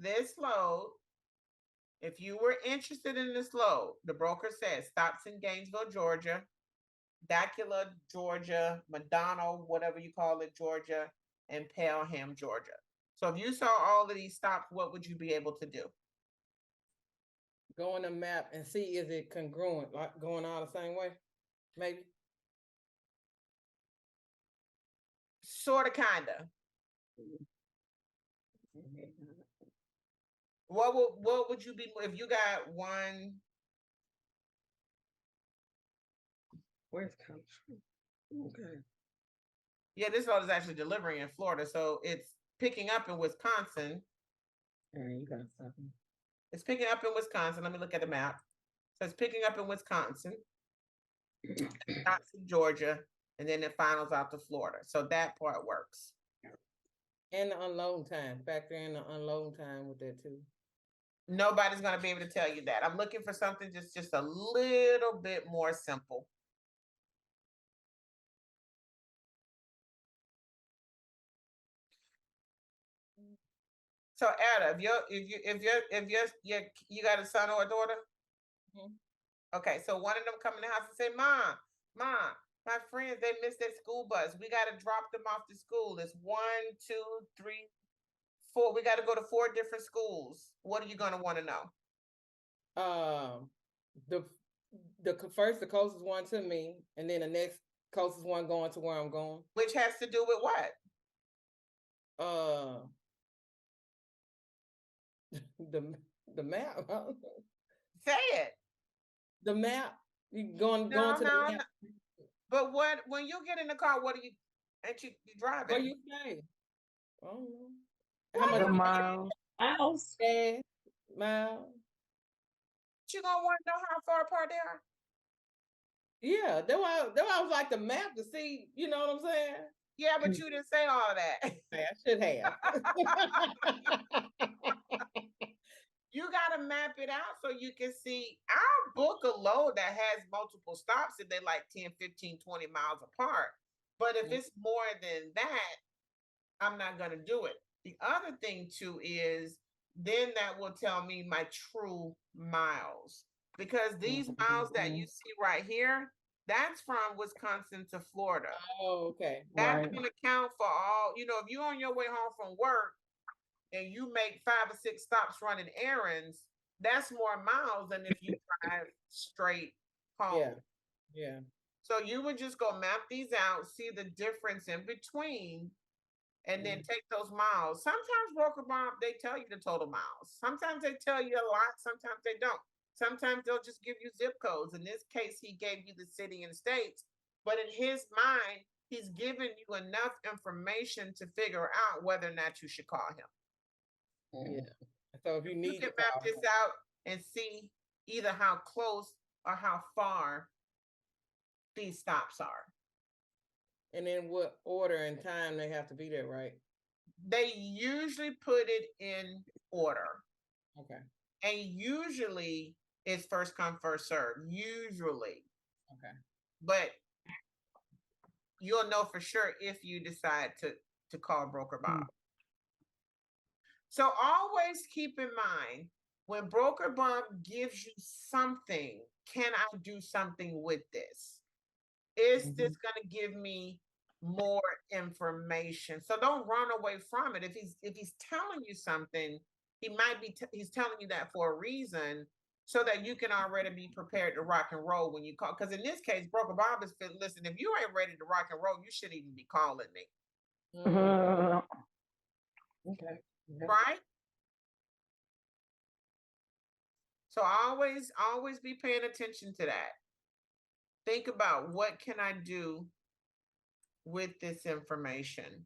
this load, if you were interested in this load, the broker says stops in Gainesville, Georgia, Dacula, Georgia, Madonna, whatever you call it, Georgia, and Pelham, Georgia. So if you saw all of these stops, what would you be able to do? Go on the map and see is it congruent, like going all the same way, maybe. Sorta, kinda. What would you be if you got one? Where's country? Okay. Yeah, this load is actually delivering in Florida, so it's picking up in Wisconsin. You got something. It's picking up in Wisconsin. Let me look at the map. So it's picking up in Wisconsin, stops in Georgia, and then it finals out to Florida. So that part works. And the unloading time. Factor in the unloading time with that too. Nobody's going to be able to tell you that. I'm looking for something just a little bit more simple. So Ada, you got a son or a daughter? Mhm. Okay, so one of them come in the house and say, Mom, my friends, they missed their school bus. We got to drop them off to school. It's 1, 2, 3, 4. We got to go to 4 different schools. What are you going to want to know? The first, the closest one to me, and then the next closest one going to where I'm going. Which has to do with what? The map. Say it. The map. You going to No. the map. But when you get in the car, what do you? Ain't you driving? What you say? I don't know. How much miles? Miles. Yeah, miles. You gonna want to know how far apart they are? Yeah, that why I was like the map to see. You know what I'm saying? Yeah, but you didn't say all of that. I should have. You got to map it out so you can see. I'll book a load that has multiple stops if they're like 10, 15, 20 miles apart. But if it's more than that, I'm not going to do it. The other thing too is then that will tell me my true miles, because these miles that you see right here, that's from Wisconsin to Florida. Oh, okay. That can account for all, if you're on your way home from work and you make 5 or 6 stops running errands, that's more miles than if you drive straight home. Yeah. So you would just go map these out, see the difference in between, and then take those miles. Sometimes broker bomb, they tell you the total miles. Sometimes they tell you a lot, sometimes they don't. Sometimes they'll just give you zip codes. In this case, he gave you the city and states, but in his mind, he's given you enough information to figure out whether or not you should call him. Yeah. So if you need, you can map this out and see either how close or how far these stops are. And then what order and time they have to be there, right? They usually put it in order. Okay. And usually it's first come, first serve. Usually. Okay. But you'll know for sure if you decide to call Broker Bob. So always keep in mind, when Broker Bob gives you something, can I do something with this? Is this going to give me more information? So don't run away from it. If he's telling you something, he's telling you that for a reason, so that you can already be prepared to rock and roll when you call. Because in this case, Broker Bob is listen. If you ain't ready to rock and roll, you shouldn't even be calling me. Okay. Right? So always be paying attention to that. Think about, what can I do with this information?